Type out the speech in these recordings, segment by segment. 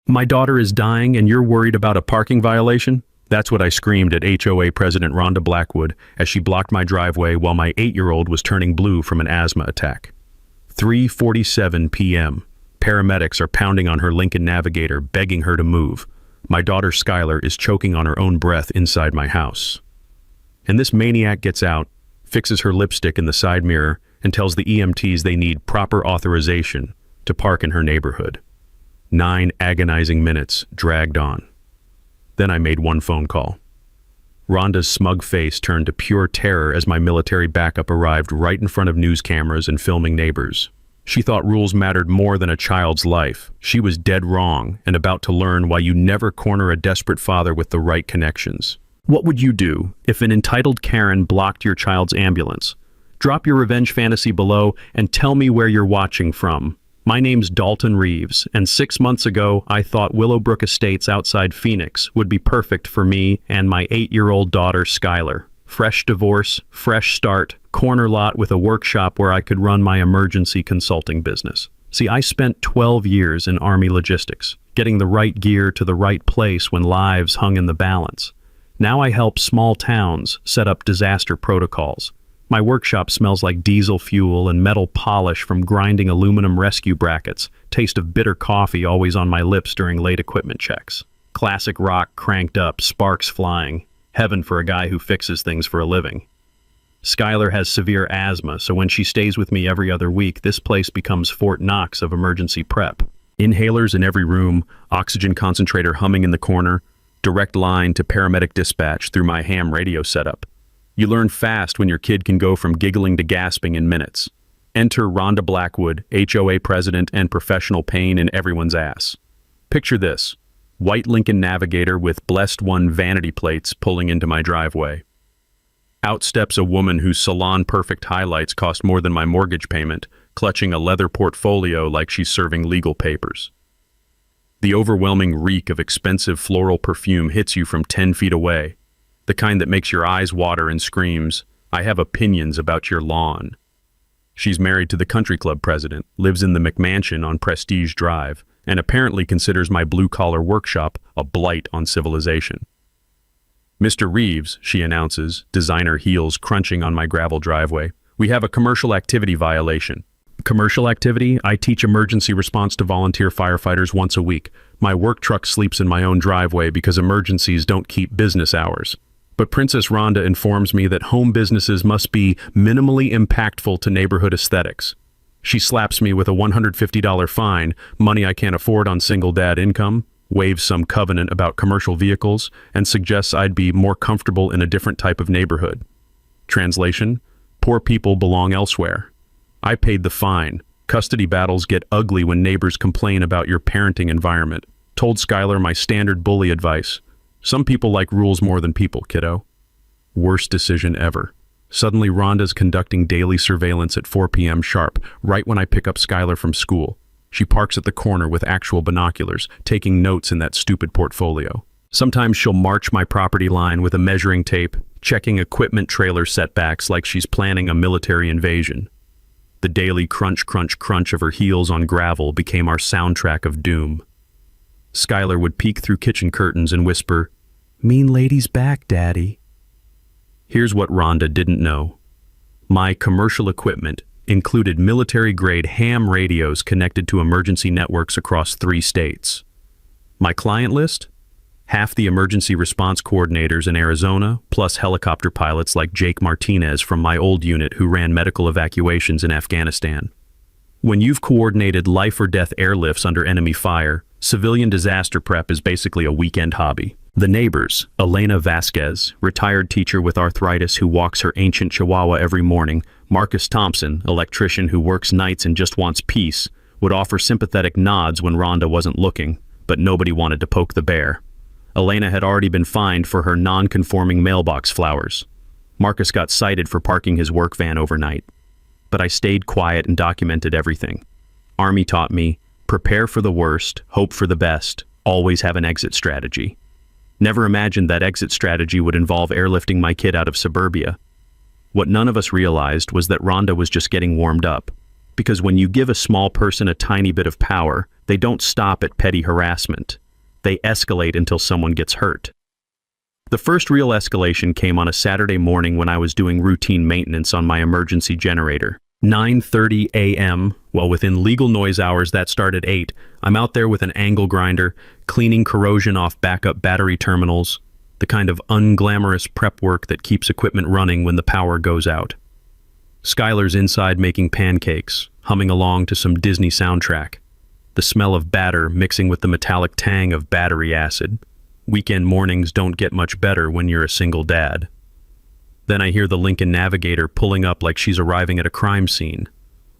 My daughter is dying and you're worried about a parking violation? That's what I screamed at HOA President Rhonda Blackwood as she blocked my driveway while my 8-year-old was turning blue from an asthma attack. 3:47 p.m. Paramedics are pounding on her Lincoln Navigator, begging her to move. My daughter Skylar is choking on her own breath inside my house. And this maniac gets out, fixes her lipstick in the side mirror, and tells the EMTs they need proper authorization to park in her neighborhood. 9 agonizing minutes dragged on. Then I made one phone call. Rhonda's smug face turned to pure terror as my military backup arrived right in front of news cameras and filming neighbors. She thought rules mattered more than a child's life. She was dead wrong and about to learn why you never corner a desperate father with the right connections. What would you do if an entitled Karen blocked your child's ambulance? Drop your revenge fantasy below and tell me where you're watching from. My name's Dalton Reeves, and 6 months ago, I thought Willowbrook Estates outside Phoenix would be perfect for me and my 8-year-old daughter, Skylar. Fresh divorce, fresh start, corner lot with a workshop where I could run my emergency consulting business. See, I spent 12 years in Army logistics, getting the right gear to the right place when lives hung in the balance. Now I help small towns set up disaster protocols. My workshop smells like diesel fuel and metal polish from grinding aluminum rescue brackets, taste of bitter coffee always on my lips during late equipment checks. Classic rock cranked up, sparks flying. Heaven for a guy who fixes things for a living. Skylar has severe asthma, so when she stays with me every other week, this place becomes Fort Knox of emergency prep. Inhalers in every room, oxygen concentrator humming in the corner, direct line to paramedic dispatch through my ham radio setup. You learn fast when your kid can go from giggling to gasping in minutes. Enter Rhonda Blackwood, HOA president and professional pain in everyone's ass. Picture this, white Lincoln Navigator with Blessed One vanity plates pulling into my driveway. Out steps a woman whose salon-perfect highlights cost more than my mortgage payment, clutching a leather portfolio like she's serving legal papers. The overwhelming reek of expensive floral perfume hits you from 10 feet away. The kind that makes your eyes water and screams, "I have opinions about your lawn." She's married to the country club president, lives in the McMansion on Prestige Drive, and apparently considers my blue-collar workshop a blight on civilization. "Mr. Reeves," she announces, designer heels crunching on my gravel driveway, "we have a commercial activity violation." Commercial activity? I teach emergency response to volunteer firefighters once a week. My work truck sleeps in my own driveway because emergencies don't keep business hours. But Princess Rhonda informs me that home businesses must be minimally impactful to neighborhood aesthetics. She slaps me with a $150 fine, money I can't afford on single dad income, waves some covenant about commercial vehicles, and suggests I'd be more comfortable in a different type of neighborhood. Translation: poor people belong elsewhere. I paid the fine. Custody battles get ugly when neighbors complain about your parenting environment. Told Skylar my standard bully advice. Some people like rules more than people, kiddo. Worst decision ever. Suddenly Rhonda's conducting daily surveillance at 4 p.m. sharp, right when I pick up Skylar from school. She parks at the corner with actual binoculars, taking notes in that stupid portfolio. Sometimes she'll march my property line with a measuring tape, checking equipment trailer setbacks like she's planning a military invasion. The daily crunch, crunch, crunch of her heels on gravel became our soundtrack of doom. Skylar would peek through kitchen curtains and whisper, "Mean lady's back, Daddy." Here's what Rhonda didn't know. My commercial equipment included military-grade ham radios connected to emergency networks across 3 states. My client list? Half the emergency response coordinators in Arizona, plus helicopter pilots like Jake Martinez from my old unit who ran medical evacuations in Afghanistan. When you've coordinated life-or-death airlifts under enemy fire, civilian disaster prep is basically a weekend hobby. The neighbors, Elena Vasquez, retired teacher with arthritis who walks her ancient chihuahua every morning, Marcus Thompson, electrician who works nights and just wants peace, would offer sympathetic nods when Rhonda wasn't looking, but nobody wanted to poke the bear. Elena had already been fined for her non-conforming mailbox flowers. Marcus got cited for parking his work van overnight. But I stayed quiet and documented everything. Army taught me, prepare for the worst, hope for the best, always have an exit strategy. Never imagined that exit strategy would involve airlifting my kid out of suburbia. What none of us realized was that Rhonda was just getting warmed up. Because when you give a small person a tiny bit of power, They don't stop at petty harassment. They escalate until someone gets hurt. The first real escalation came on a Saturday morning when I was doing routine maintenance on my emergency generator. 9:30 a.m., well, within legal noise hours that start at 8, I'm out there with an angle grinder, cleaning corrosion off backup battery terminals, the kind of unglamorous prep work that keeps equipment running when the power goes out. Skylar's inside making pancakes, humming along to some Disney soundtrack. The smell of batter mixing with the metallic tang of battery acid. Weekend mornings don't get much better when you're a single dad. Then I hear the Lincoln Navigator pulling up like she's arriving at a crime scene.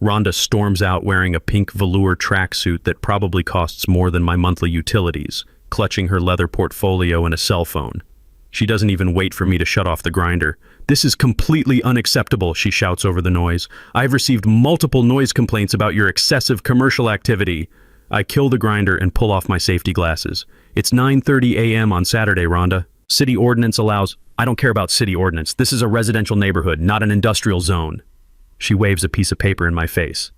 Rhonda storms out wearing a pink velour tracksuit that probably costs more than my monthly utilities, clutching her leather portfolio and a cell phone. She doesn't even wait for me to shut off the grinder. "This is completely unacceptable," she shouts over the noise. "I've received multiple noise complaints about your excessive commercial activity." I kill the grinder and pull off my safety glasses. "It's 9:30 a.m. on Saturday, Rhonda. City ordinance allows—" "I don't care about city ordinance. This is a residential neighborhood, not an industrial zone." She waves a piece of paper in my face.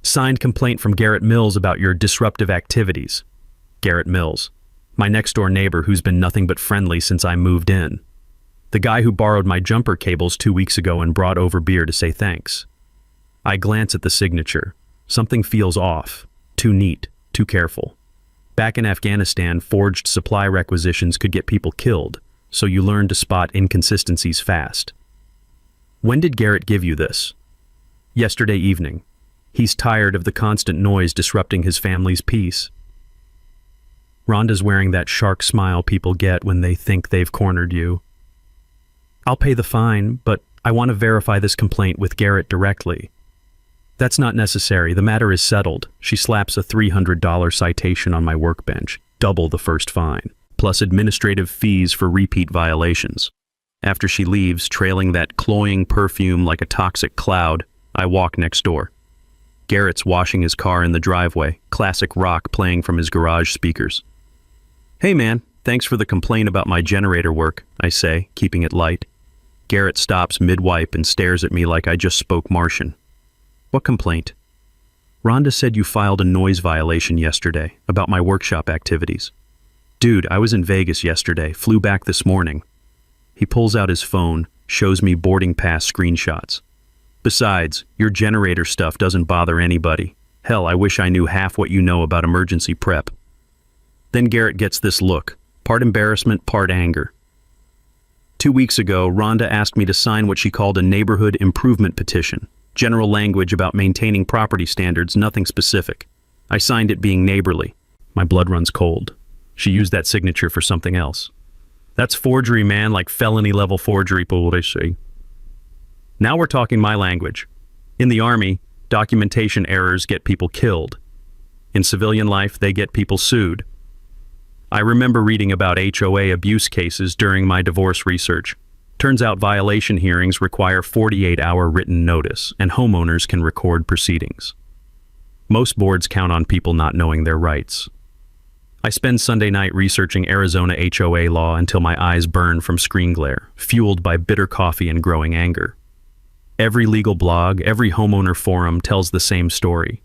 "Signed complaint from Garrett Mills about your disruptive activities." Garrett Mills, my next-door neighbor who's been nothing but friendly since I moved in. The guy who borrowed my jumper cables 2 weeks ago and brought over beer to say thanks. I glance at the signature. Something feels off. Too neat. Too careful. Back in Afghanistan, forged supply requisitions could get people killed, so you learn to spot inconsistencies fast. "When did Garrett give you this?" "Yesterday evening. He's tired of the constant noise disrupting his family's peace." Rhonda's wearing that shark smile people get when they think they've cornered you. "I'll pay the fine, but I want to verify this complaint with Garrett directly." "That's not necessary. The matter is settled." She slaps a $300 citation on my workbench, double the first fine, plus administrative fees for repeat violations. After she leaves, trailing that cloying perfume like a toxic cloud, I walk next door. Garrett's washing his car in the driveway, classic rock playing from his garage speakers. "Hey man, thanks for the complaint about my generator work," I say, keeping it light. Garrett stops mid-wipe and stares at me like I just spoke Martian. "What complaint?" "Rhonda said you filed a noise violation yesterday about my workshop activities." "Dude, I was in Vegas yesterday, flew back this morning." He pulls out his phone, shows me boarding pass screenshots. "Besides, your generator stuff doesn't bother anybody. Hell, I wish I knew half what you know about emergency prep." Then Garrett gets this look, part embarrassment, part anger. 2 weeks ago, Rhonda asked me to sign what she called a neighborhood improvement petition. General language about maintaining property standards, nothing specific. I signed it being neighborly. My blood runs cold. She used that signature for something else. That's forgery, man, like felony-level forgery, police. Now we're talking my language. In the Army, documentation errors get people killed. In civilian life, they get people sued. I remember reading about HOA abuse cases during my divorce research. Turns out violation hearings require 48-hour written notice, and homeowners can record proceedings. Most boards count on people not knowing their rights. I spend Sunday night researching Arizona HOA law until my eyes burn from screen glare, fueled by bitter coffee and growing anger. Every legal blog, every homeowner forum tells the same story.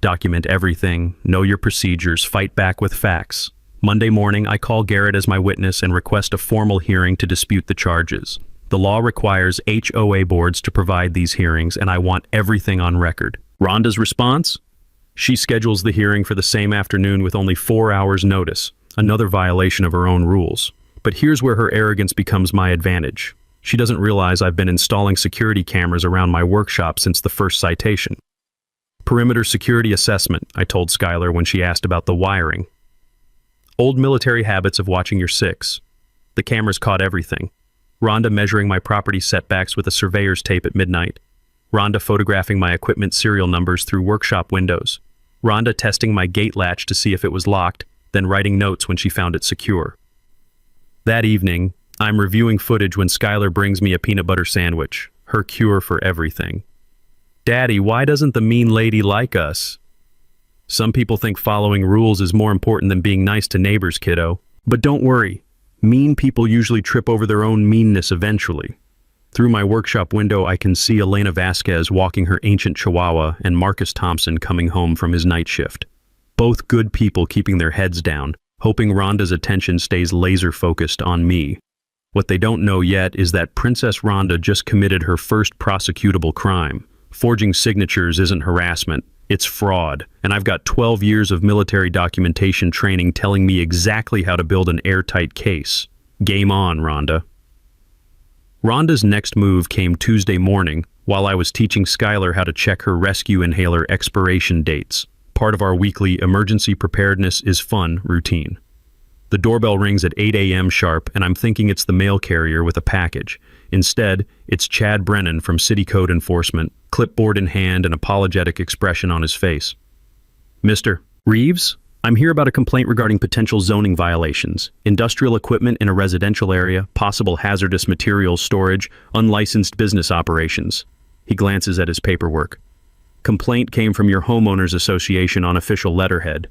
Document everything, know your procedures, fight back with facts. Monday morning, I call Garrett as my witness and request a formal hearing to dispute the charges. The law requires HOA boards to provide these hearings, and I want everything on record. Rhonda's response? She schedules the hearing for the same afternoon with only 4 hours notice, another violation of her own rules. But here's where her arrogance becomes my advantage. She doesn't realize I've been installing security cameras around my workshop since the first citation. "Perimeter security assessment," I told Skylar when she asked about the wiring. "Old military habits of watching your six." The cameras caught everything. Rhonda measuring my property setbacks with a surveyor's tape at midnight. Rhonda photographing my equipment serial numbers through workshop windows. Rhonda testing my gate latch to see if it was locked, then writing notes when she found it secure. That evening, I'm reviewing footage when Skylar brings me a peanut butter sandwich, her cure for everything. "Daddy, why doesn't the mean lady like us?" Some people think following rules is more important than being nice to neighbors, kiddo. But don't worry, mean people usually trip over their own meanness eventually. Through my workshop window, I can see Elena Vasquez walking her ancient chihuahua and Marcus Thompson coming home from his night shift. Both good people keeping their heads down, hoping Rhonda's attention stays laser-focused on me. What they don't know yet is that Princess Rhonda just committed her first prosecutable crime. Forging signatures isn't harassment, it's fraud, and I've got 12 years of military documentation training telling me exactly how to build an airtight case. Game on, Rhonda. Rhonda's next move came Tuesday morning while I was teaching Skylar how to check her rescue inhaler expiration dates, part of our weekly emergency preparedness is fun routine. The doorbell rings at 8 a.m. sharp, and I'm thinking it's the mail carrier with a package. Instead, it's Chad Brennan from City Code Enforcement, clipboard in hand and apologetic expression on his face. Mr. Reeves, I'm here about a complaint regarding potential zoning violations, industrial equipment in a residential area, possible hazardous materials storage, unlicensed business operations. He glances at his paperwork. Complaint came from your homeowners association on official letterhead.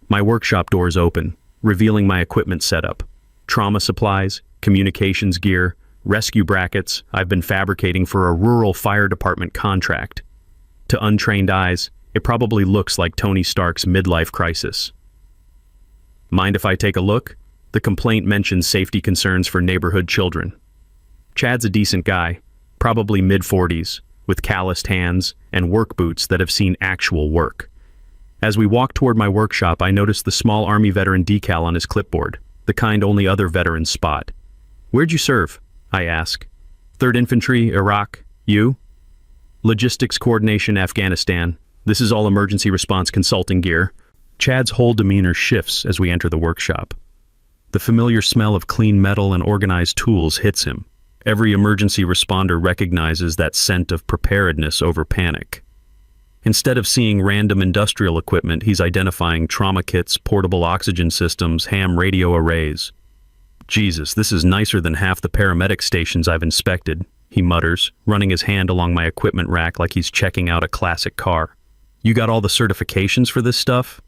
My workshop doors open, revealing my equipment setup. Trauma supplies, communications gear, rescue brackets I've been fabricating for a rural fire department contract. To untrained eyes, it probably looks like Tony Stark's midlife crisis. Mind if I take a look? The complaint mentions safety concerns for neighborhood children. Chad's a decent guy, probably mid-40s, with calloused hands and work boots that have seen actual work. As we walk toward my workshop, I notice the small Army veteran decal on his clipboard, the kind only other veterans spot. Where'd you serve? I ask. 3rd Infantry, Iraq. You? Logistics Coordination, Afghanistan. This is all emergency response consulting gear. Chad's whole demeanor shifts as we enter the workshop. The familiar smell of clean metal and organized tools hits him. Every emergency responder recognizes that scent of preparedness over panic. Instead of seeing random industrial equipment, he's identifying trauma kits, portable oxygen systems, ham radio arrays. Jesus, this is nicer than half the paramedic stations I've inspected, he mutters, running his hand along my equipment rack like he's checking out a classic car. You got all the certifications for this stuff?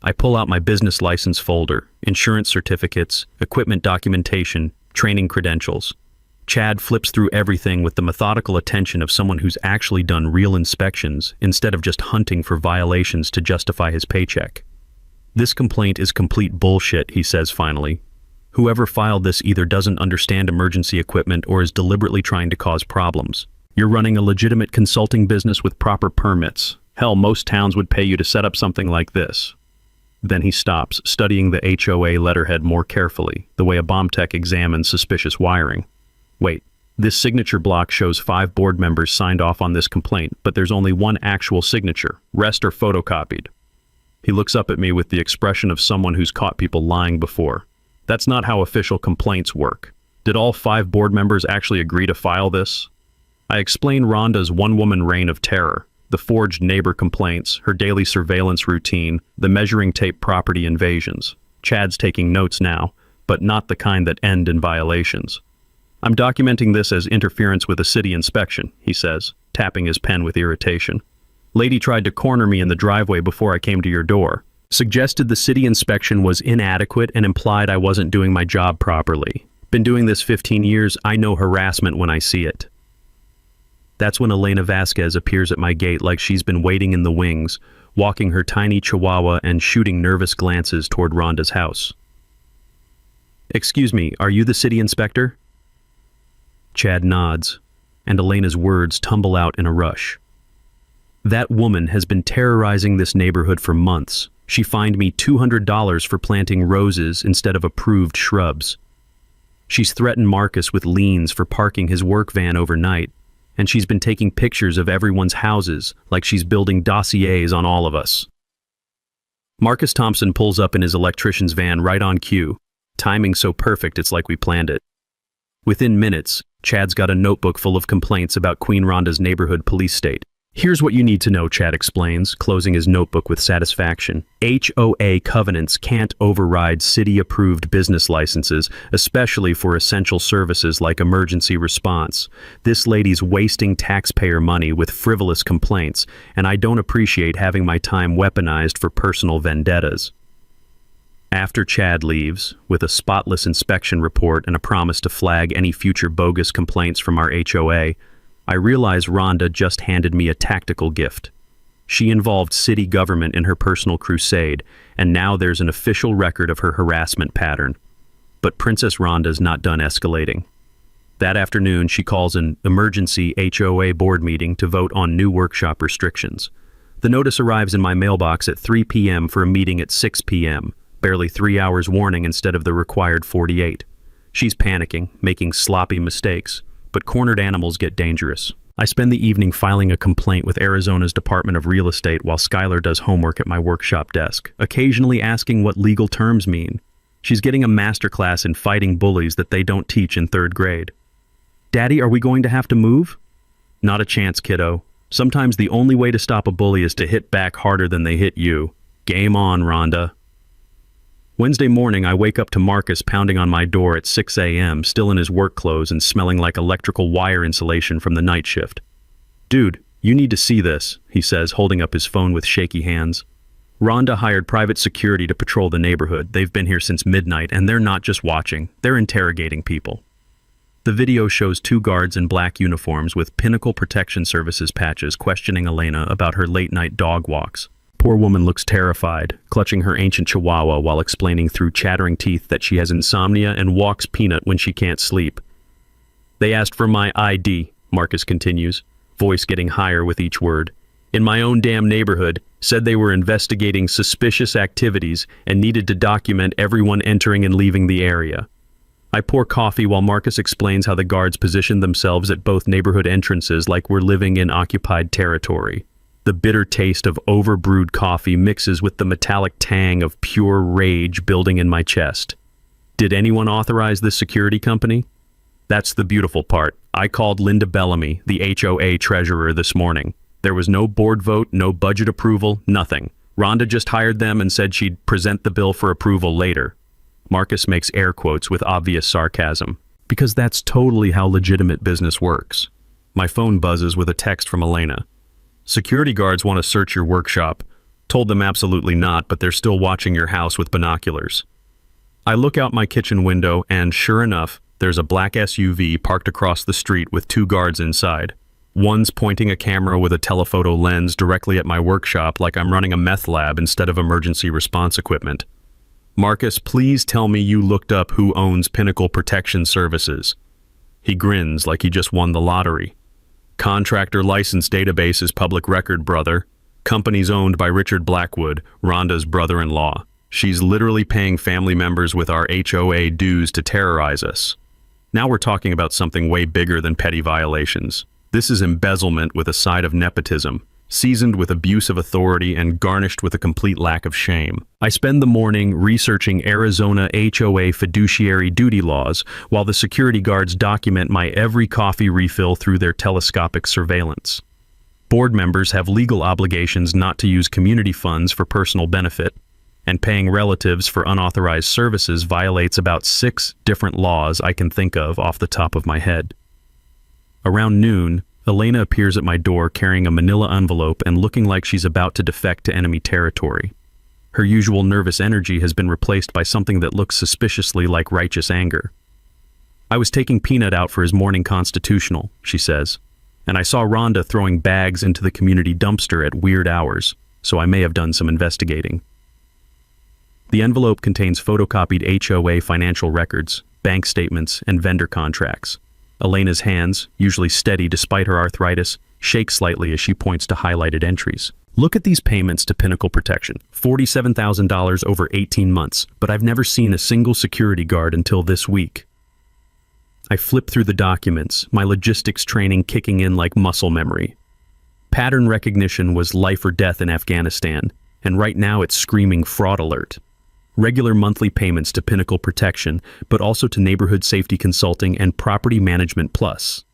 I pull out my business license folder, insurance certificates, equipment documentation, training credentials. Chad flips through everything with the methodical attention of someone who's actually done real inspections instead of just hunting for violations to justify his paycheck. This complaint is complete bullshit, he says finally. Whoever filed this either doesn't understand emergency equipment or is deliberately trying to cause problems. You're running a legitimate consulting business with proper permits. Hell, most towns would pay you to set up something like this. Then he stops, studying the HOA letterhead more carefully, the way a bomb tech examines suspicious wiring. Wait, this signature block shows 5 board members signed off on this complaint, but there's only one actual signature. Rest are photocopied. He looks up at me with the expression of someone who's caught people lying before. That's not how official complaints work. Did all 5 board members actually agree to file this? I explain Rhonda's one-woman reign of terror, the forged neighbor complaints, her daily surveillance routine, the measuring tape property invasions. Chad's taking notes now, but not the kind that end in violations. I'm documenting this as interference with a city inspection, he says, tapping his pen with irritation. Lady tried to corner me in the driveway before I came to your door. Suggested the city inspection was inadequate and implied I wasn't doing my job properly. Been doing this 15 years, I know harassment when I see it. That's when Elena Vasquez appears at my gate like she's been waiting in the wings, walking her tiny chihuahua and shooting nervous glances toward Rhonda's house. Excuse me, are you the city inspector? Chad nods, and Elena's words tumble out in a rush. That woman has been terrorizing this neighborhood for months. She fined me $200 for planting roses instead of approved shrubs. She's threatened Marcus with liens for parking his work van overnight, and she's been taking pictures of everyone's houses like she's building dossiers on all of us. Marcus Thompson pulls up in his electrician's van right on cue, timing so perfect it's like we planned it. Within minutes, Chad's got a notebook full of complaints about Queen Rhonda's neighborhood police state. Here's what you need to know, Chad explains, closing his notebook with satisfaction. HOA covenants can't override city-approved business licenses, especially for essential services like emergency response. This lady's wasting taxpayer money with frivolous complaints, and I don't appreciate having my time weaponized for personal vendettas. After Chad leaves, with a spotless inspection report and a promise to flag any future bogus complaints from our HOA, I realize Rhonda just handed me a tactical gift. She involved city government in her personal crusade, and now there's an official record of her harassment pattern. But Princess Rhonda's not done escalating. That afternoon, she calls an emergency HOA board meeting to vote on new workshop restrictions. The notice arrives in my mailbox at 3 p.m. for a meeting at 6 p.m., barely 3 hours warning instead of the required 48. She's panicking, making sloppy mistakes, but cornered animals get dangerous. I spend the evening filing a complaint with Arizona's Department of Real Estate while Skylar does homework at my workshop desk, occasionally asking what legal terms mean. She's getting a masterclass in fighting bullies that they don't teach in 3rd grade. Daddy, are we going to have to move? Not a chance, kiddo. Sometimes the only way to stop a bully is to hit back harder than they hit you. Game on, Rhonda. Wednesday morning, I wake up to Marcus pounding on my door at 6 a.m., still in his work clothes and smelling like electrical wire insulation from the night shift. Dude, you need to see this, he says, holding up his phone with shaky hands. Rhonda hired private security to patrol the neighborhood. They've been here since midnight, and they're not just watching, they're interrogating people. The video shows 2 guards in black uniforms with Pinnacle Protection Services patches questioning Elena about her late-night dog walks. Poor woman looks terrified, clutching her ancient chihuahua while explaining through chattering teeth that she has insomnia and walks Peanut when she can't sleep. They asked for my ID, Marcus continues, voice getting higher with each word. In my own damn neighborhood, said they were investigating suspicious activities and needed to document everyone entering and leaving the area. I pour coffee while Marcus explains how the guards positioned themselves at both neighborhood entrances like we're living in occupied territory. The bitter taste of overbrewed coffee mixes with the metallic tang of pure rage building in my chest. Did anyone authorize this security company? That's the beautiful part. I called Linda Bellamy, the HOA treasurer, this morning. There was no board vote, no budget approval, nothing. Rhonda just hired them and said she'd present the bill for approval later. Marcus makes air quotes with obvious sarcasm. Because that's totally how legitimate business works. My phone buzzes with a text from Elena. Security guards want to search your workshop. Told them absolutely not, but they're still watching your house with binoculars. I look out my kitchen window and, sure enough, there's a black SUV parked across the street with 2 guards inside. One's pointing a camera with a telephoto lens directly at my workshop like I'm running a meth lab instead of emergency response equipment. Marcus, please tell me you looked up who owns Pinnacle Protection Services. He grins like he just won the lottery. Contractor license database is public record, brother. Company's owned by Richard Blackwood, Rhonda's brother-in-law. She's literally paying family members with our HOA dues to terrorize us. Now we're talking about something way bigger than petty violations. This is embezzlement with a side of nepotism, seasoned with abuse of authority and garnished with a complete lack of shame. I spend the morning researching Arizona HOA fiduciary duty laws while the security guards document my every coffee refill through their telescopic surveillance. Board members have legal obligations not to use community funds for personal benefit, and paying relatives for unauthorized services violates about 6 different laws I can think of off the top of my head. Around noon, Elena appears at my door carrying a manila envelope and looking like she's about to defect to enemy territory. Her usual nervous energy has been replaced by something that looks suspiciously like righteous anger. I was taking Peanut out for his morning constitutional, she says, and I saw Rhonda throwing bags into the community dumpster at weird hours, so I may have done some investigating. The envelope contains photocopied HOA financial records, bank statements, and vendor contracts. Elena's hands, usually steady despite her arthritis, shake slightly as she points to highlighted entries. Look at these payments to Pinnacle Protection. $47,000 over 18 months, but I've never seen a single security guard until this week. I flip through the documents, my logistics training kicking in like muscle memory. Pattern recognition was life or death in Afghanistan, and right now it's screaming fraud alert. Regular monthly payments to Pinnacle Protection, but also to Neighborhood Safety Consulting and Property Management Plus.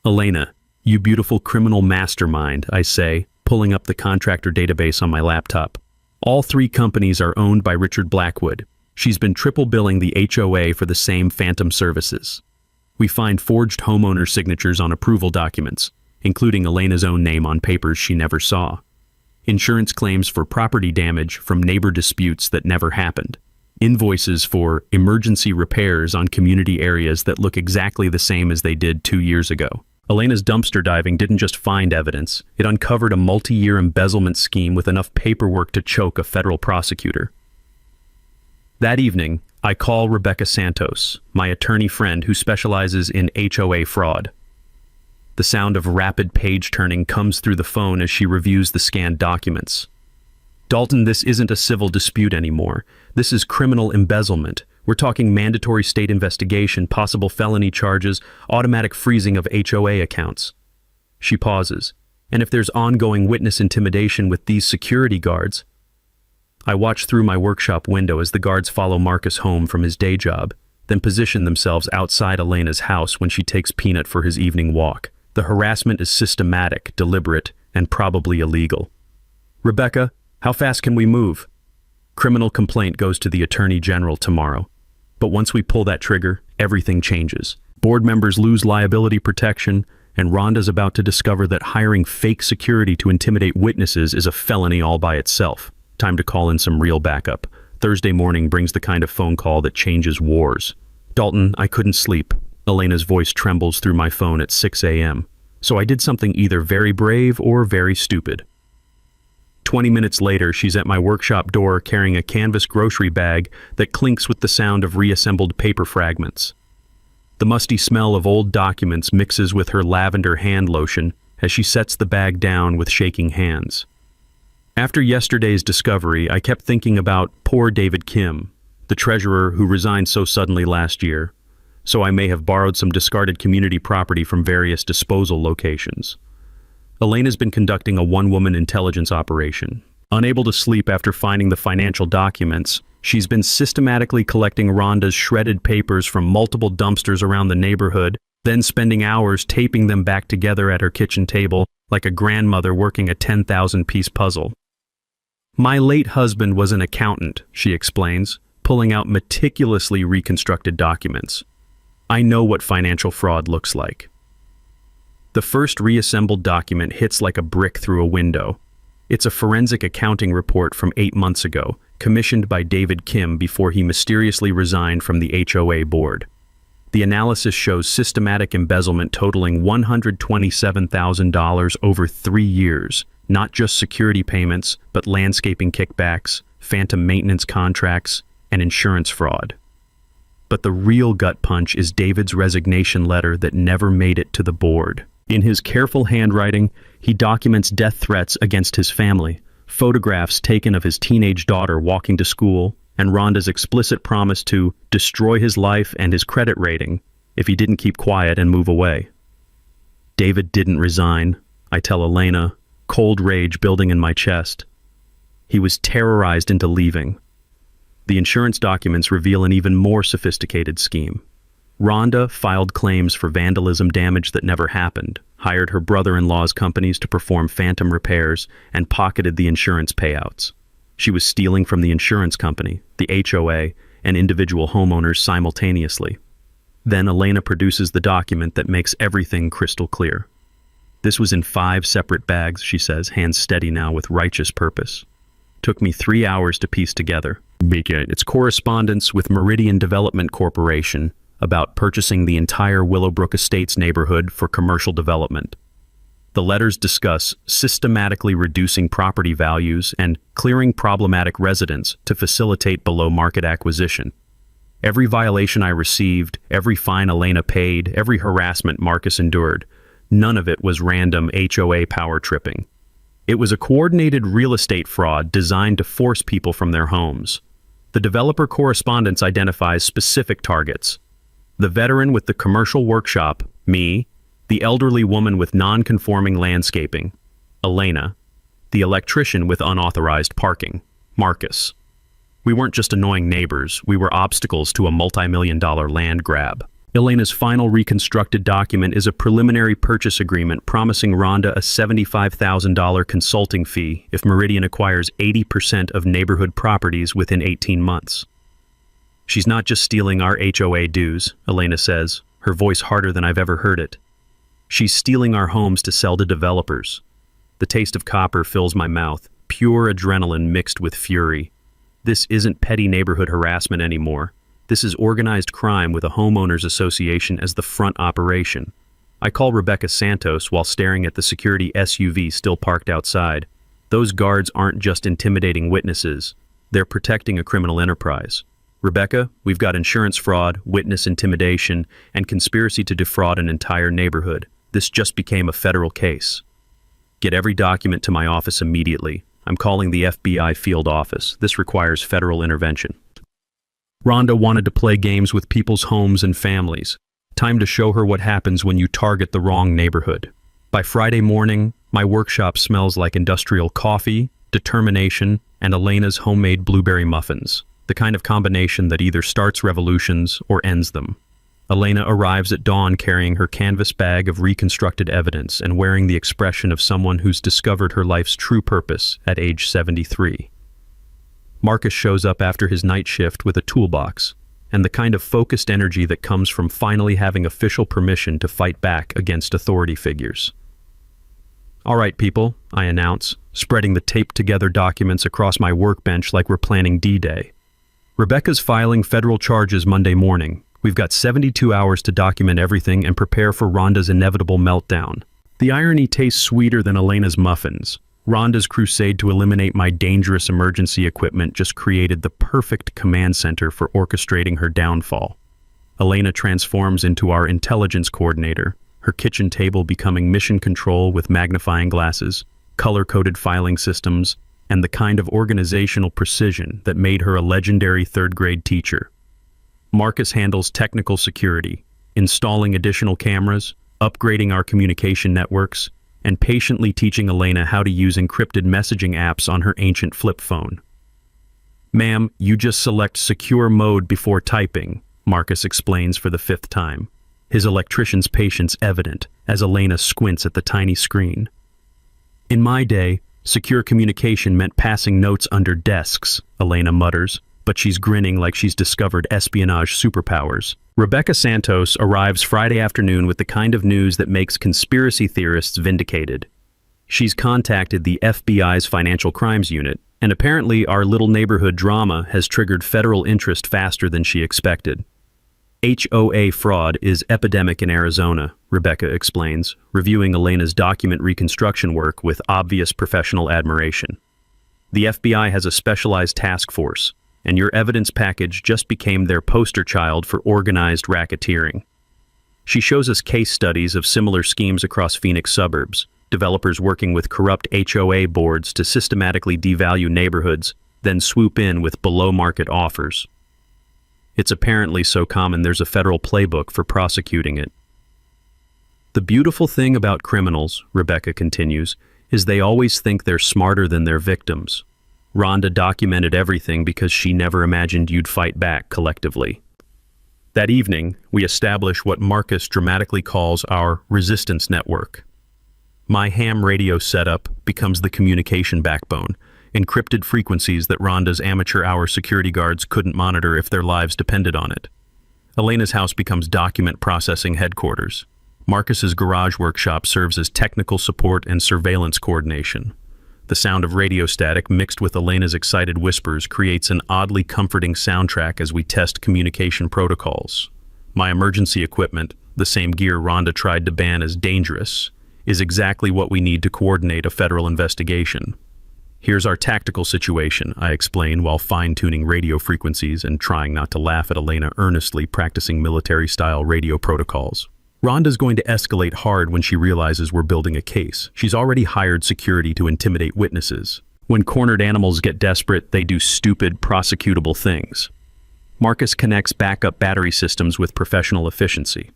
Elena, you beautiful criminal mastermind, I say, pulling up the contractor database on my laptop. All 3 companies are owned by Richard Blackwood. She's been triple billing the HOA for the same phantom services. We find forged homeowner signatures on approval documents, including Elena's own name on papers she never saw. Insurance claims for property damage from neighbor disputes that never happened. Invoices for emergency repairs on community areas that look exactly the same as they did 2 years ago. Elena's dumpster diving didn't just find evidence, it uncovered a multi-year embezzlement scheme with enough paperwork to choke a federal prosecutor. That evening, I call Rebecca Santos, my attorney friend who specializes in HOA fraud. The sound of rapid page turning comes through the phone as she reviews the scanned documents. Dalton, this isn't a civil dispute anymore. This is criminal embezzlement. We're talking mandatory state investigation, possible felony charges, automatic freezing of HOA accounts. She pauses. And if there's ongoing witness intimidation with these security guards? I watch through my workshop window as the guards follow Marcus home from his day job, then position themselves outside Elena's house when she takes Peanut for his evening walk. The harassment is systematic, deliberate, and probably illegal. Rebecca, how fast can we move? Criminal complaint goes to the Attorney General tomorrow. But once we pull that trigger, everything changes. Board members lose liability protection, and Rhonda's about to discover that hiring fake security to intimidate witnesses is a felony all by itself. Time to call in some real backup. Thursday morning brings the kind of phone call that changes wars. Dalton, I couldn't sleep. Elena's voice trembles through my phone at 6 a.m. So I did something either very brave or very stupid. 20 minutes later, she's at my workshop door carrying a canvas grocery bag that clinks with the sound of reassembled paper fragments. The musty smell of old documents mixes with her lavender hand lotion as she sets the bag down with shaking hands. After yesterday's discovery, I kept thinking about poor David Kim, the treasurer who resigned so suddenly last year, so I may have borrowed some discarded community property from various disposal locations. Elena's been conducting a one-woman intelligence operation. Unable to sleep after finding the financial documents, she's been systematically collecting Rhonda's shredded papers from multiple dumpsters around the neighborhood, then spending hours taping them back together at her kitchen table like a grandmother working a 10,000-piece puzzle. My late husband was an accountant, she explains, pulling out meticulously reconstructed documents. I know what financial fraud looks like. The first reassembled document hits like a brick through a window. It's a forensic accounting report from 8 months ago, commissioned by David Kim before he mysteriously resigned from the HOA board. The analysis shows systematic embezzlement totaling $127,000 over 3 years, not just security payments, but landscaping kickbacks, phantom maintenance contracts, and insurance fraud. But the real gut punch is David's resignation letter that never made it to the board. In his careful handwriting, he documents death threats against his family, photographs taken of his teenage daughter walking to school, and Rhonda's explicit promise to destroy his life and his credit rating if he didn't keep quiet and move away. David didn't resign, I tell Elena, cold rage building in my chest. He was terrorized into leaving. The insurance documents reveal an even more sophisticated scheme. Rhonda filed claims for vandalism damage that never happened, hired her brother-in-law's companies to perform phantom repairs, and pocketed the insurance payouts. She was stealing from the insurance company, the HOA, and individual homeowners simultaneously. Then Elena produces the document that makes everything crystal clear. This was in 5 separate bags, she says, hands steady now with righteous purpose. Took me 3 hours to piece together. It's correspondence with Meridian Development Corporation about purchasing the entire Willowbrook Estates neighborhood for commercial development. The letters discuss systematically reducing property values and clearing problematic residents to facilitate below-market acquisition. Every violation I received, every fine Elena paid, every harassment Marcus endured, none of it was random HOA power tripping. It was a coordinated real estate fraud designed to force people from their homes. The developer correspondence identifies specific targets: the veteran with the commercial workshop, me; the elderly woman with non-conforming landscaping, Elena; the electrician with unauthorized parking, Marcus. We weren't just annoying neighbors, we were obstacles to a multi-million-dollar land grab. Elena's final reconstructed document is a preliminary purchase agreement promising Rhonda a $75,000 consulting fee if Meridian acquires 80% of neighborhood properties within 18 months. She's not just stealing our HOA dues, Elena says, her voice harder than I've ever heard it. She's stealing our homes to sell to developers. The taste of copper fills my mouth, pure adrenaline mixed with fury. This isn't petty neighborhood harassment anymore. This is organized crime with a homeowners association as the front operation. I call Rebecca Santos while staring at the security SUV still parked outside. Those guards aren't just intimidating witnesses, they're protecting a criminal enterprise. Rebecca, we've got insurance fraud, witness intimidation, and conspiracy to defraud an entire neighborhood. This just became a federal case. Get every document to my office immediately. I'm calling the FBI field office. This requires federal intervention. Rhonda wanted to play games with people's homes and families. Time to show her what happens when you target the wrong neighborhood. By Friday morning, my workshop smells like industrial coffee, determination, and Elena's homemade blueberry muffins. The kind of combination that either starts revolutions or ends them. Elena arrives at dawn carrying her canvas bag of reconstructed evidence and wearing the expression of someone who's discovered her life's true purpose at age 73. Marcus shows up after his night shift with a toolbox and the kind of focused energy that comes from finally having official permission to fight back against authority figures. "All right, people," I announce, spreading the taped-together documents across my workbench like we're planning D-Day. Rebecca's filing federal charges Monday morning. We've got 72 hours to document everything and prepare for Rhonda's inevitable meltdown. The irony tastes sweeter than Elena's muffins. Rhonda's crusade to eliminate my dangerous emergency equipment just created the perfect command center for orchestrating her downfall. Elena transforms into our intelligence coordinator, her kitchen table becoming mission control with magnifying glasses, color-coded filing systems, and the kind of organizational precision that made her a legendary third-grade teacher. Marcus handles technical security, installing additional cameras, upgrading our communication networks, and patiently teaching Elena how to use encrypted messaging apps on her ancient flip phone. "Ma'am, you just select secure mode before typing," Marcus explains for the 5th time, his electrician's patience evident as Elena squints at the tiny screen. "In my day, secure communication meant passing notes under desks," Elena mutters, but she's grinning like she's discovered espionage superpowers. Rebecca Santos arrives Friday afternoon with the kind of news that makes conspiracy theorists vindicated. She's contacted the FBI's Financial Crimes Unit, and apparently our little neighborhood drama has triggered federal interest faster than she expected. HOA fraud is epidemic in Arizona, Rebecca explains, reviewing Elena's document reconstruction work with obvious professional admiration. The FBI has a specialized task force, and your evidence package just became their poster child for organized racketeering. She shows us case studies of similar schemes across Phoenix suburbs, developers working with corrupt HOA boards to systematically devalue neighborhoods, then swoop in with below-market offers. It's apparently so common there's a federal playbook for prosecuting it. The beautiful thing about criminals, Rebecca continues, is they always think they're smarter than their victims. Rhonda documented everything because she never imagined you'd fight back collectively. That evening, we establish what Marcus dramatically calls our resistance network. My ham radio setup becomes the communication backbone, encrypted frequencies that Rhonda's amateur hour security guards couldn't monitor if their lives depended on it. Elena's house becomes document processing headquarters. Marcus's garage workshop serves as technical support and surveillance coordination. The sound of radio static mixed with Elena's excited whispers creates an oddly comforting soundtrack as we test communication protocols. My emergency equipment, the same gear Rhonda tried to ban as dangerous, is exactly what we need to coordinate a federal investigation. "Here's our tactical situation," I explain while fine-tuning radio frequencies and trying not to laugh at Elena earnestly practicing military-style radio protocols. Rhonda's going to escalate hard when she realizes we're building a case. She's already hired security to intimidate witnesses. When cornered animals get desperate, they do stupid, prosecutable things. Marcus connects backup battery systems with professional efficiency.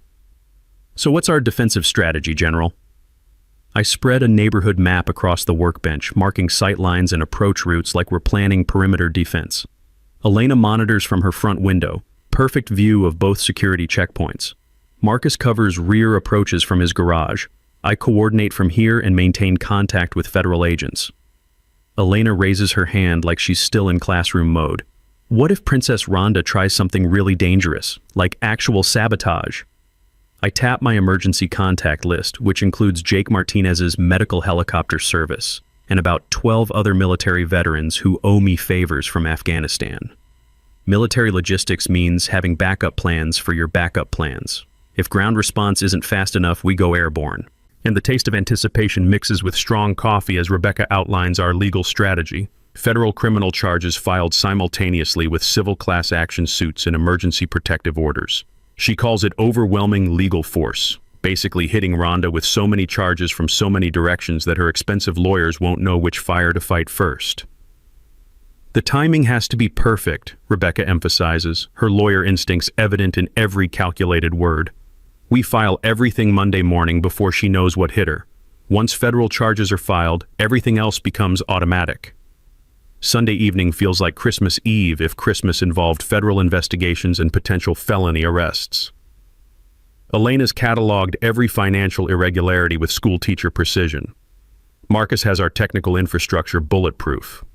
"So what's our defensive strategy, General?" I spread a neighborhood map across the workbench, marking sightlines and approach routes like we're planning perimeter defense. Elena monitors from her front window, perfect view of both security checkpoints. Marcus covers rear approaches from his garage. I coordinate from here and maintain contact with federal agents. Elena raises her hand like she's still in classroom mode. What if Princess Rhonda tries something really dangerous, like actual sabotage? I tap my emergency contact list, which includes Jake Martinez's medical helicopter service and about 12 other military veterans who owe me favors from Afghanistan. Military logistics means having backup plans for your backup plans. If ground response isn't fast enough, we go airborne. And the taste of anticipation mixes with strong coffee as Rebecca outlines our legal strategy. Federal criminal charges filed simultaneously with civil class action suits and emergency protective orders. She calls it overwhelming legal force, basically hitting Rhonda with so many charges from so many directions that her expensive lawyers won't know which fire to fight first. The timing has to be perfect, Rebecca emphasizes, her lawyer instincts evident in every calculated word. We file everything Monday morning before she knows what hit her. Once federal charges are filed, everything else becomes automatic. Sunday evening feels like Christmas Eve if Christmas involved federal investigations and potential felony arrests. Elena's cataloged every financial irregularity with schoolteacher precision. Marcus has our technical infrastructure bulletproof.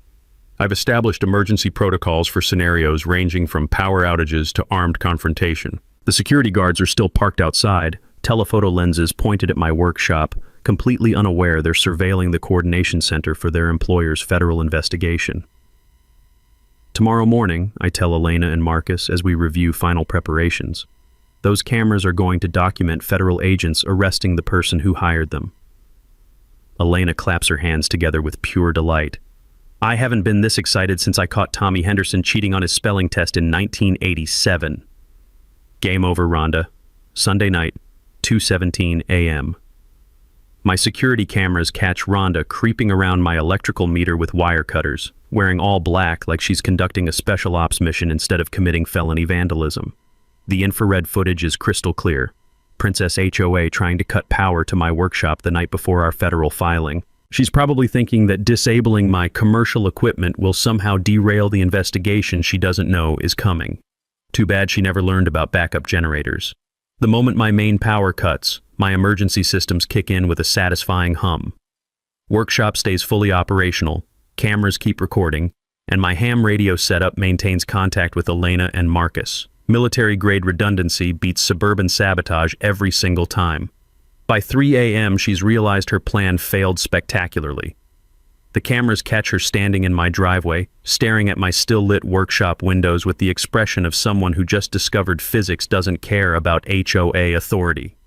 I've established emergency protocols for scenarios ranging from power outages to armed confrontation. The security guards are still parked outside, telephoto lenses pointed at my workshop, completely unaware they're surveilling the coordination center for their employer's federal investigation. Tomorrow morning, I tell Elena and Marcus as we review final preparations, those cameras are going to document federal agents arresting the person who hired them. Elena claps her hands together with pure delight. I haven't been this excited since I caught Tommy Henderson cheating on his spelling test in 1987. Game over, Rhonda. Sunday night, 2:17 a.m. My security cameras catch Rhonda creeping around my electrical meter with wire cutters, wearing all black like she's conducting a special ops mission instead of committing felony vandalism. The infrared footage is crystal clear. Princess HOA trying to cut power to my workshop the night before our federal filing. She's probably thinking that disabling my commercial equipment will somehow derail the investigation she doesn't know is coming. Too bad she never learned about backup generators. The moment my main power cuts, my emergency systems kick in with a satisfying hum. Workshop stays fully operational, cameras keep recording, and my ham radio setup maintains contact with Elena and Marcus. Military-grade redundancy beats suburban sabotage every single time. By 3 a.m., she's realized her plan failed spectacularly. The cameras catch her standing in my driveway, staring at my still-lit workshop windows with the expression of someone who just discovered physics doesn't care about HOA authority.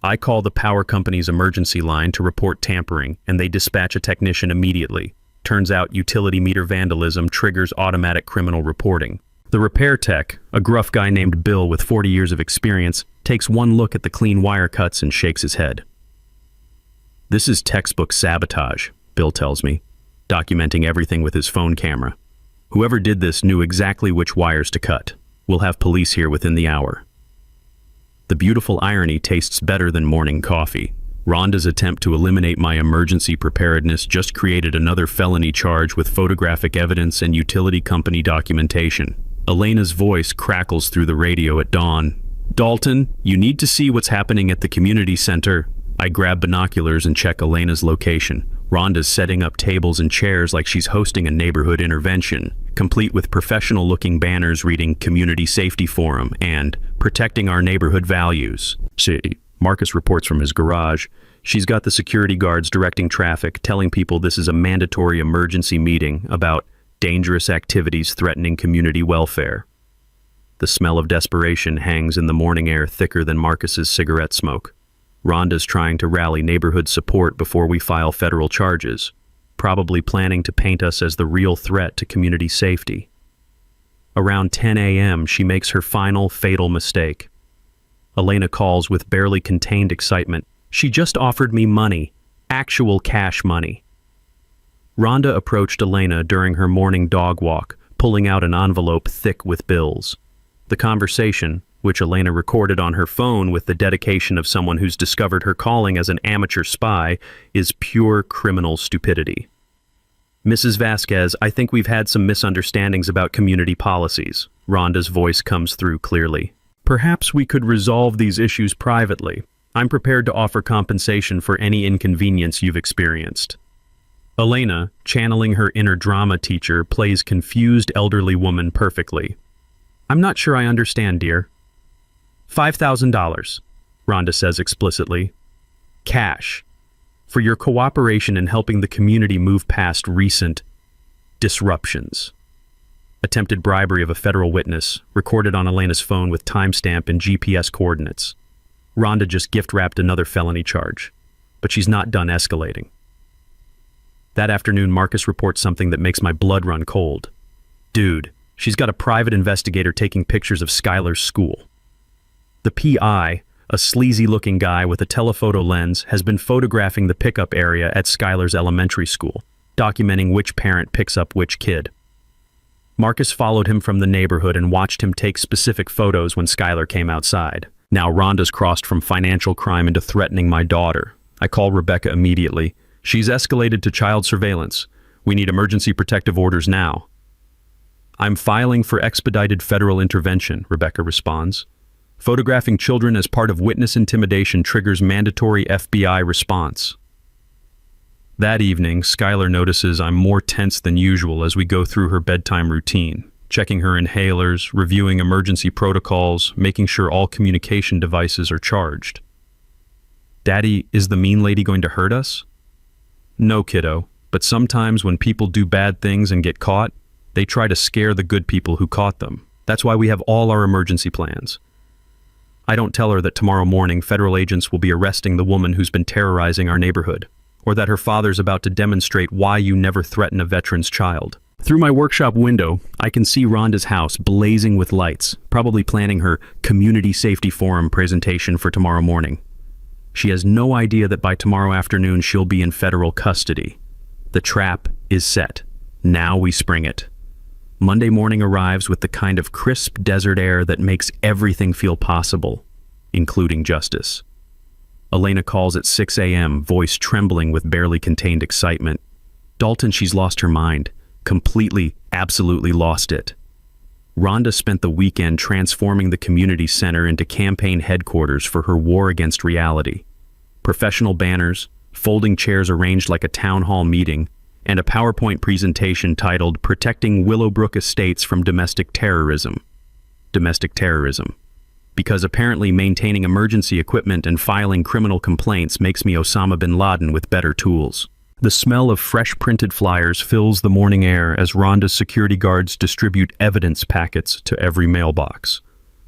I call the power company's emergency line to report tampering, and they dispatch a technician immediately. Turns out utility meter vandalism triggers automatic criminal reporting. The repair tech, a gruff guy named Bill with 40 years of experience, takes one look at the clean wire cuts and shakes his head. This is textbook sabotage, Bill tells me, documenting everything with his phone camera. Whoever did this knew exactly which wires to cut. We'll have police here within the hour. The beautiful irony tastes better than morning coffee. Rhonda's attempt to eliminate my emergency preparedness just created another felony charge with photographic evidence and utility company documentation. Elena's voice crackles through the radio at dawn. Dalton, you need to see what's happening at the community center. I grab binoculars and check Elena's location. Rhonda's setting up tables and chairs like she's hosting a neighborhood intervention, complete with professional-looking banners reading Community Safety Forum and Protecting Our Neighborhood Values. See, Marcus reports from his garage. She's got the security guards directing traffic, telling people this is a mandatory emergency meeting about dangerous activities threatening community welfare. The smell of desperation hangs in the morning air thicker than Marcus's cigarette smoke. Rhonda's trying to rally neighborhood support before we file federal charges, probably planning to paint us as the real threat to community safety. Around 10 a.m., she makes her final fatal mistake. Elena calls with barely contained excitement. She just offered me money, actual cash money. Rhonda approached Elena during her morning dog walk, pulling out an envelope thick with bills. The conversation, which Elena recorded on her phone with the dedication of someone who's discovered her calling as an amateur spy, is pure criminal stupidity. Mrs. Vasquez, I think we've had some misunderstandings about community policies. Rhonda's voice comes through clearly. Perhaps we could resolve these issues privately. I'm prepared to offer compensation for any inconvenience you've experienced. Elena, channeling her inner drama teacher, plays confused elderly woman perfectly. I'm not sure I understand, dear. $5,000, Rhonda says explicitly. Cash. For your cooperation in helping the community move past recent disruptions. Attempted bribery of a federal witness, recorded on Elena's phone with timestamp and GPS coordinates. Rhonda just gift-wrapped another felony charge. But she's not done escalating. That afternoon, Marcus reports something that makes my blood run cold. Dude, she's got a private investigator taking pictures of Skylar's school. The PI, a sleazy-looking guy with a telephoto lens, has been photographing the pickup area at Skylar's elementary school, documenting which parent picks up which kid. Marcus followed him from the neighborhood and watched him take specific photos when Skylar came outside. Now Rhonda's crossed from financial crime into threatening my daughter. I call Rebecca immediately. She's escalated to child surveillance. We need emergency protective orders now. I'm filing for expedited federal intervention, Rebecca responds. Photographing children as part of witness intimidation triggers mandatory FBI response. That evening, Skylar notices I'm more tense than usual as we go through her bedtime routine, checking her inhalers, reviewing emergency protocols, making sure all communication devices are charged. Daddy, is the mean lady going to hurt us? No, kiddo, but sometimes when people do bad things and get caught, they try to scare the good people who caught them. That's why we have all our emergency plans. I don't tell her that tomorrow morning federal agents will be arresting the woman who's been terrorizing our neighborhood, or that her father's about to demonstrate why you never threaten a veteran's child. Through my workshop window, I can see Rhonda's house blazing with lights, probably planning her Community Safety Forum presentation for tomorrow morning. She has no idea that by tomorrow afternoon she'll be in federal custody. The trap is set. Now we spring it. Monday morning arrives with the kind of crisp desert air that makes everything feel possible, including justice. Elena calls at 6 a.m., voice trembling with barely contained excitement. Dalton, she's lost her mind. Completely, absolutely lost it. Rhonda spent the weekend transforming the community center into campaign headquarters for her war against reality. Professional banners, folding chairs arranged like a town hall meeting, and a PowerPoint presentation titled Protecting Willowbrook Estates from Domestic Terrorism. Domestic terrorism. Because apparently maintaining emergency equipment and filing criminal complaints makes me Osama bin Laden with better tools. The smell of fresh printed flyers fills the morning air as Rhonda's security guards distribute evidence packets to every mailbox.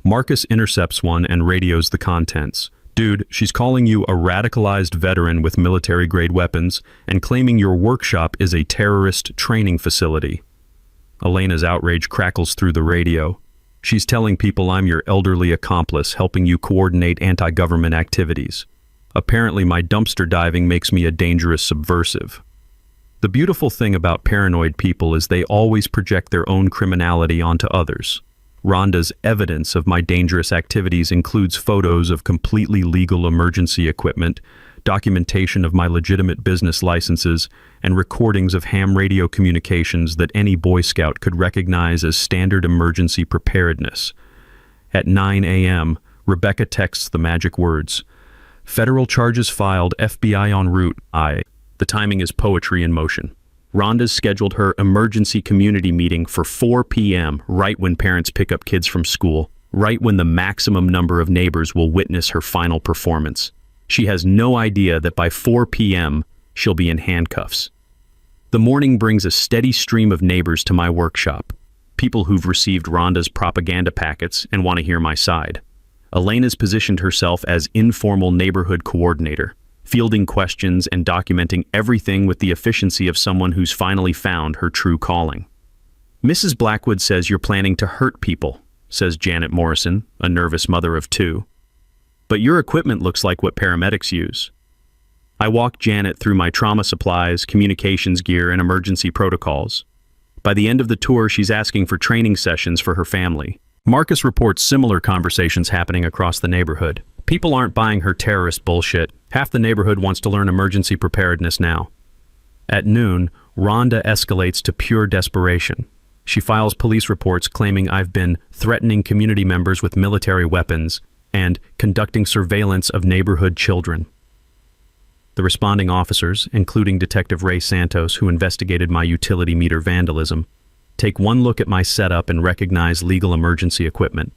Marcus intercepts one and radios the contents. Dude, she's calling you a radicalized veteran with military-grade weapons and claiming your workshop is a terrorist training facility. Elena's outrage crackles through the radio. She's telling people I'm your elderly accomplice helping you coordinate anti-government activities. Apparently my dumpster diving makes me a dangerous subversive. The beautiful thing about paranoid people is they always project their own criminality onto others. Rhonda's evidence of my dangerous activities includes photos of completely legal emergency equipment, documentation of my legitimate business licenses, and recordings of ham radio communications that any Boy Scout could recognize as standard emergency preparedness. At 9 a.m., Rebecca texts the magic words, "Federal charges filed, FBI en route." The timing is poetry in motion. Rhonda's scheduled her emergency community meeting for 4 p.m., right when parents pick up kids from school, right when the maximum number of neighbors will witness her final performance. She has no idea that by 4 p.m., she'll be in handcuffs. The morning brings a steady stream of neighbors to my workshop, people who've received Rhonda's propaganda packets and want to hear my side. Elena's positioned herself as informal neighborhood coordinator, fielding questions and documenting everything with the efficiency of someone who's finally found her true calling. "Mrs. Blackwood says you're planning to hurt people," says Janet Morrison, a nervous mother of two. "But your equipment looks like what paramedics use." I walk Janet through my trauma supplies, communications gear, and emergency protocols. By the end of the tour, she's asking for training sessions for her family. Marcus reports similar conversations happening across the neighborhood. People aren't buying her terrorist bullshit. Half the neighborhood wants to learn emergency preparedness now. At noon, Rhonda escalates to pure desperation. She files police reports claiming I've been threatening community members with military weapons and conducting surveillance of neighborhood children. The responding officers, including Detective Ray Santos, who investigated my utility meter vandalism, take one look at my setup and recognize legal emergency equipment.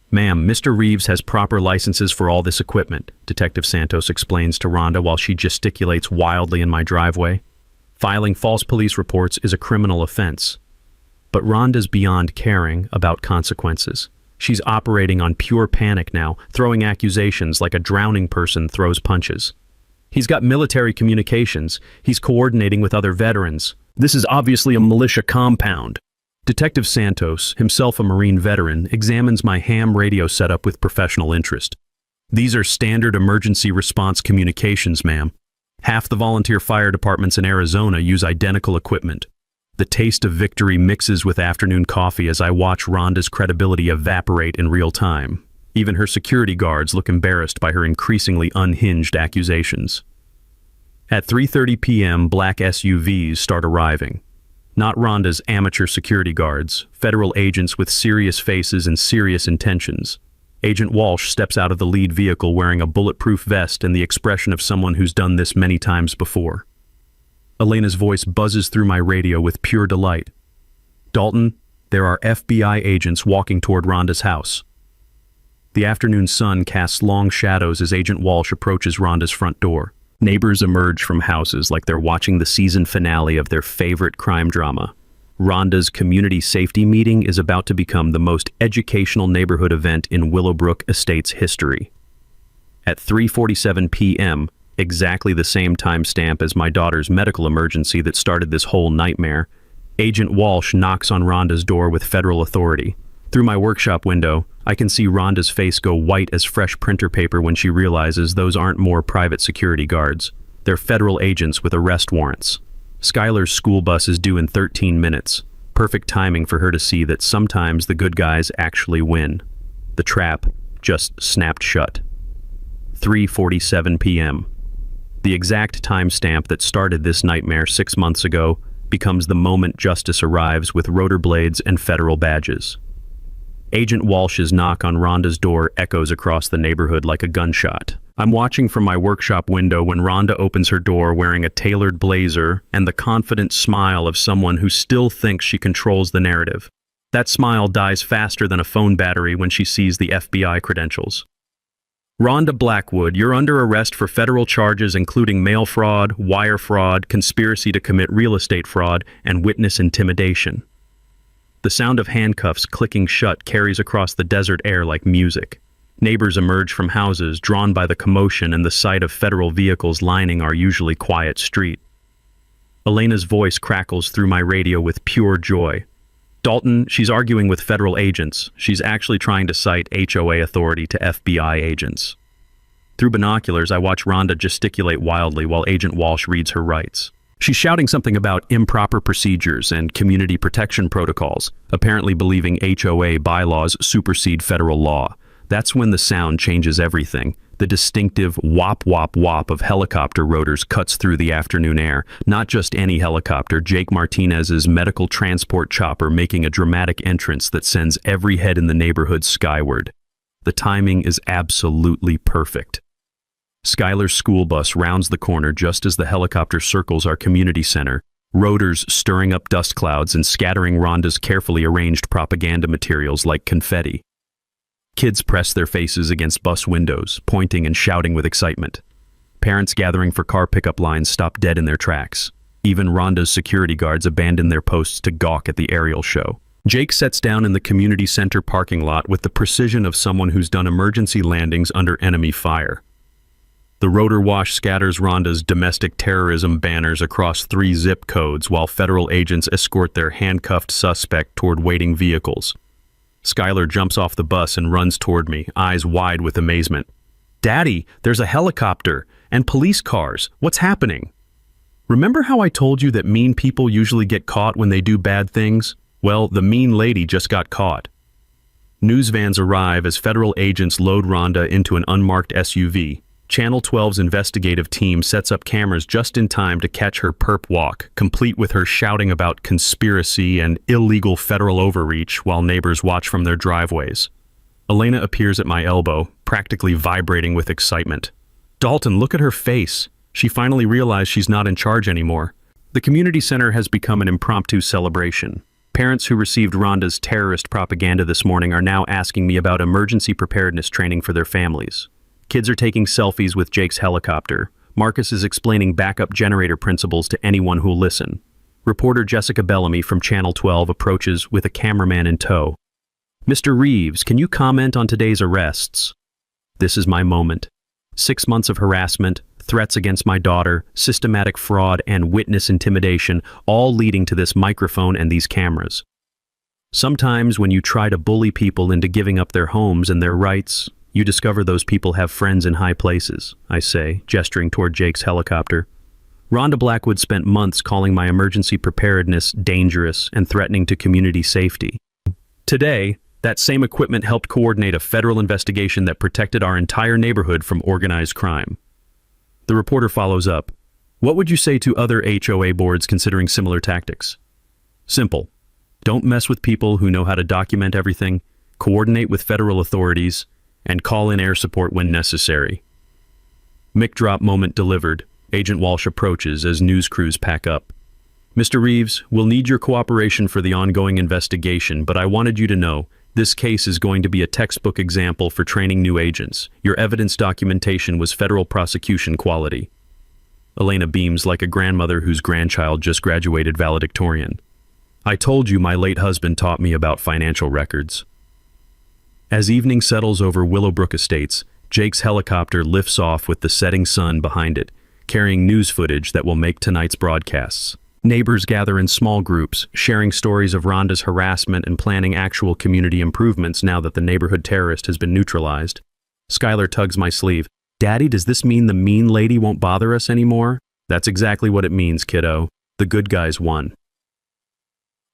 "Ma'am, Mr. Reeves has proper licenses for all this equipment," Detective Santos explains to Rhonda while she gesticulates wildly in my driveway. Filing false police reports is a criminal offense. But Rhonda's beyond caring about consequences. She's operating on pure panic now, throwing accusations like a drowning person throws punches. He's got military communications. He's coordinating with other veterans. This is obviously a militia compound. Detective Santos, himself a Marine veteran, examines my ham radio setup with professional interest. These are standard emergency response communications, ma'am. Half the volunteer fire departments in Arizona use identical equipment. The taste of victory mixes with afternoon coffee as I watch Rhonda's credibility evaporate in real time. Even her security guards look embarrassed by her increasingly unhinged accusations. At 3:30 p.m., black SUVs start arriving. Not Rhonda's amateur security guards, federal agents with serious faces and serious intentions. Agent Walsh steps out of the lead vehicle wearing a bulletproof vest and the expression of someone who's done this many times before. Elena's voice buzzes through my radio with pure delight. Dalton, there are FBI agents walking toward Rhonda's house. The afternoon sun casts long shadows as Agent Walsh approaches Rhonda's front door. Neighbors emerge from houses like they're watching the season finale of their favorite crime drama. Rhonda's community safety meeting is about to become the most educational neighborhood event in Willowbrook Estates history. At 3:47 p.m., exactly the same timestamp as my daughter's medical emergency that started this whole nightmare, Agent Walsh knocks on Rhonda's door with federal authority. Through my workshop window, I can see Rhonda's face go white as fresh printer paper when she realizes those aren't more private security guards. They're federal agents with arrest warrants. Skylar's school bus is due in 13 minutes. Perfect timing for her to see that sometimes the good guys actually win. The trap just snapped shut. 3:47 p.m. The exact timestamp that started this nightmare 6 months ago becomes the moment justice arrives with rotor blades and federal badges. Agent Walsh's knock on Rhonda's door echoes across the neighborhood like a gunshot. I'm watching from my workshop window when Rhonda opens her door wearing a tailored blazer and the confident smile of someone who still thinks she controls the narrative. That smile dies faster than a phone battery when she sees the FBI credentials. Rhonda Blackwood, you're under arrest for federal charges including mail fraud, wire fraud, conspiracy to commit real estate fraud, and witness intimidation. The sound of handcuffs clicking shut carries across the desert air like music. Neighbors emerge from houses, drawn by the commotion and the sight of federal vehicles lining our usually quiet street. Elena's voice crackles through my radio with pure joy. Dalton, she's arguing with federal agents. She's actually trying to cite HOA authority to FBI agents. Through binoculars, I watch Rhonda gesticulate wildly while Agent Walsh reads her rights. She's shouting something about improper procedures and community protection protocols, apparently believing HOA bylaws supersede federal law. That's when the sound changes everything. The distinctive whop whop whop of helicopter rotors cuts through the afternoon air. Not just any helicopter, Jake Martinez's medical transport chopper making a dramatic entrance that sends every head in the neighborhood skyward. The timing is absolutely perfect. Skylar's school bus rounds the corner just as the helicopter circles our community center, rotors stirring up dust clouds and scattering Rhonda's carefully arranged propaganda materials like confetti. Kids press their faces against bus windows, pointing and shouting with excitement. Parents gathering for car pickup lines stop dead in their tracks. Even Rhonda's security guards abandon their posts to gawk at the aerial show. Jake sets down in the community center parking lot with the precision of someone who's done emergency landings under enemy fire. The rotor wash scatters Rhonda's domestic terrorism banners across 3 zip codes while federal agents escort their handcuffed suspect toward waiting vehicles. Skylar jumps off the bus and runs toward me, eyes wide with amazement. "Daddy, there's a helicopter and police cars. What's happening?" Remember how I told you that mean people usually get caught when they do bad things? Well, the mean lady just got caught. News vans arrive as federal agents load Rhonda into an unmarked SUV. Channel 12's investigative team sets up cameras just in time to catch her perp walk, complete with her shouting about conspiracy and illegal federal overreach while neighbors watch from their driveways. Elena appears at my elbow, practically vibrating with excitement. "Dalton, look at her face. She finally realized she's not in charge anymore." The community center has become an impromptu celebration. Parents who received Rhonda's terrorist propaganda this morning are now asking me about emergency preparedness training for their families. Kids are taking selfies with Jake's helicopter. Marcus is explaining backup generator principles to anyone who'll listen. Reporter Jessica Bellamy from Channel 12 approaches with a cameraman in tow. Mr. Reeves, can you comment on today's arrests? This is my moment. 6 months of harassment, threats against my daughter, systematic fraud, and witness intimidation, all leading to this microphone and these cameras. Sometimes when you try to bully people into giving up their homes and their rights, you discover those people have friends in high places, I say, gesturing toward Jake's helicopter. Rhonda Blackwood spent months calling my emergency preparedness dangerous and threatening to community safety. Today, that same equipment helped coordinate a federal investigation that protected our entire neighborhood from organized crime. The reporter follows up. What would you say to other HOA boards considering similar tactics? Simple. Don't mess with people who know how to document everything, coordinate with federal authorities, and call in air support when necessary. Mic drop moment delivered. Agent Walsh approaches as news crews pack up. Mr. Reeves, we'll need your cooperation for the ongoing investigation, but I wanted you to know this case is going to be a textbook example for training new agents. Your evidence documentation was federal prosecution quality. Elena beams like a grandmother whose grandchild just graduated valedictorian. I told you my late husband taught me about financial records. As evening settles over Willowbrook Estates, Jake's helicopter lifts off with the setting sun behind it, carrying news footage that will make tonight's broadcasts. Neighbors gather in small groups, sharing stories of Rhonda's harassment and planning actual community improvements now that the neighborhood terrorist has been neutralized. Skylar tugs my sleeve. Daddy, does this mean the mean lady won't bother us anymore? That's exactly what it means, kiddo. The good guys won.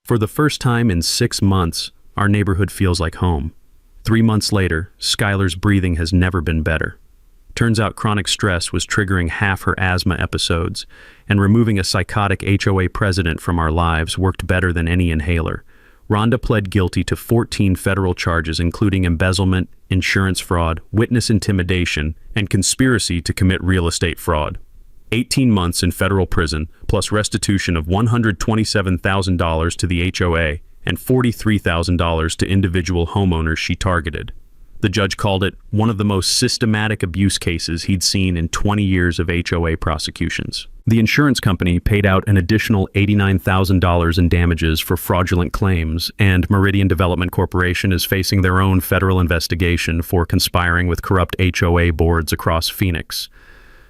For the first time in 6 months, our neighborhood feels like home. 3 months later, Skylar's breathing has never been better. Turns out chronic stress was triggering half her asthma episodes, and removing a psychotic HOA president from our lives worked better than any inhaler. Rhonda pled guilty to 14 federal charges including embezzlement, insurance fraud, witness intimidation, and conspiracy to commit real estate fraud. 18 months in federal prison, plus restitution of $127,000 to the HOA and $43,000 to individual homeowners she targeted. The judge called it one of the most systematic abuse cases he'd seen in 20 years of HOA prosecutions. The insurance company paid out an additional $89,000 in damages for fraudulent claims, and Meridian Development Corporation is facing their own federal investigation for conspiring with corrupt HOA boards across Phoenix.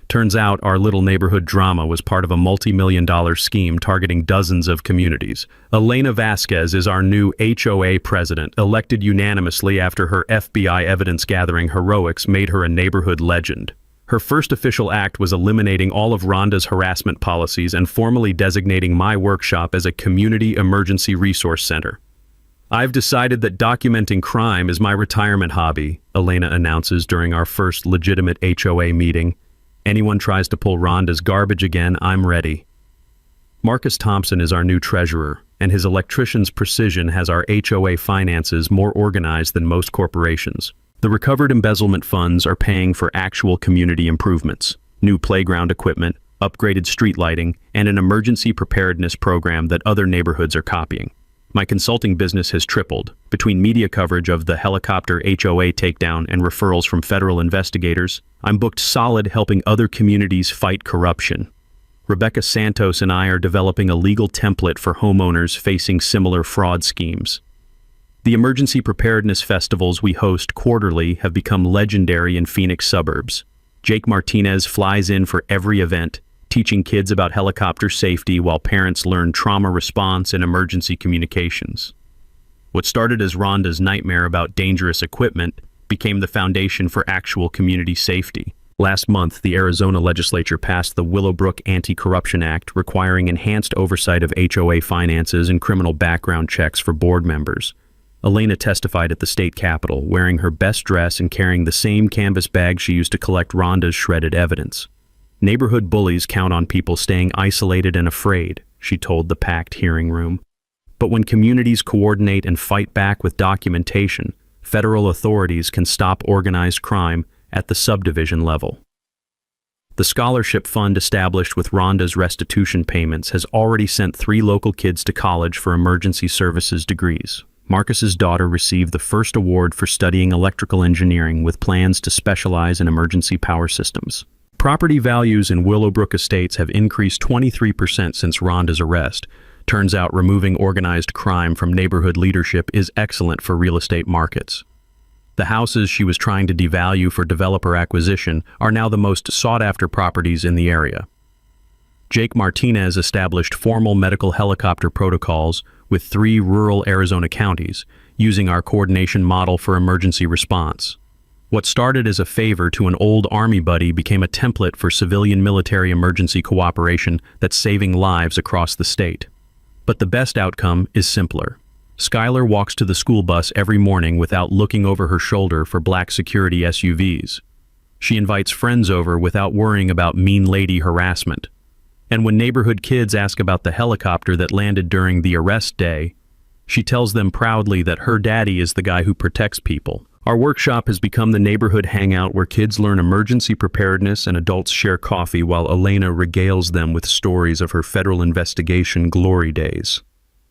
Turns out our little neighborhood drama was part of a multi-million-dollar scheme targeting dozens of communities. Elena Vasquez is our new HOA president, elected unanimously after her FBI evidence-gathering heroics made her a neighborhood legend. Her first official act was eliminating all of Rhonda's harassment policies and formally designating my workshop as a community emergency resource center. I've decided that documenting crime is my retirement hobby, Elena announces during our first legitimate HOA meeting. Anyone tries to pull Rhonda's garbage again, I'm ready. Marcus Thompson is our new treasurer, and his electrician's precision has our HOA finances more organized than most corporations. The recovered embezzlement funds are paying for actual community improvements, new playground equipment, upgraded street lighting, and an emergency preparedness program that other neighborhoods are copying. My consulting business has tripled, between media coverage of the helicopter HOA takedown and referrals from federal investigators. I'm booked solid helping other communities fight corruption. Rebecca Santos and I are developing a legal template for homeowners facing similar fraud schemes. The emergency preparedness festivals we host quarterly have become legendary in Phoenix suburbs. Jake Martinez flies in for every event, teaching kids about helicopter safety while parents learn trauma response and emergency communications. What started as Rhonda's nightmare about dangerous equipment became the foundation for actual community safety. Last month, the Arizona legislature passed the Willowbrook Anti-Corruption Act, requiring enhanced oversight of HOA finances and criminal background checks for board members. Elena testified at the state capitol, wearing her best dress and carrying the same canvas bag she used to collect Rhonda's shredded evidence. Neighborhood bullies count on people staying isolated and afraid, she told the packed hearing room. But when communities coordinate and fight back with documentation, federal authorities can stop organized crime at the subdivision level. The scholarship fund established with Rhonda's restitution payments has already sent 3 local kids to college for emergency services degrees. Marcus's daughter received the first award for studying electrical engineering with plans to specialize in emergency power systems. Property values in Willowbrook Estates have increased 23% since Rhonda's arrest, Turns out removing organized crime from neighborhood leadership is excellent for real estate markets. The houses she was trying to devalue for developer acquisition are now the most sought-after properties in the area. Jake Martinez established formal medical helicopter protocols with 3 rural Arizona counties, using our coordination model for emergency response. What started as a favor to an old Army buddy became a template for civilian-military emergency cooperation that's saving lives across the state. But the best outcome is simpler. Skylar walks to the school bus every morning without looking over her shoulder for black security SUVs. She invites friends over without worrying about mean lady harassment. And when neighborhood kids ask about the helicopter that landed during the arrest day, she tells them proudly that her daddy is the guy who protects people. Our workshop has become the neighborhood hangout where kids learn emergency preparedness and adults share coffee while Elena regales them with stories of her federal investigation glory days.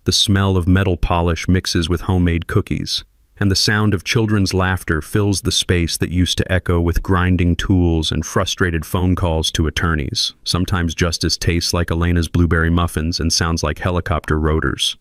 The smell of metal polish mixes with homemade cookies, and the sound of children's laughter fills the space that used to echo with grinding tools and frustrated phone calls to attorneys. Sometimes justice tastes like Elena's blueberry muffins and sounds like helicopter rotors.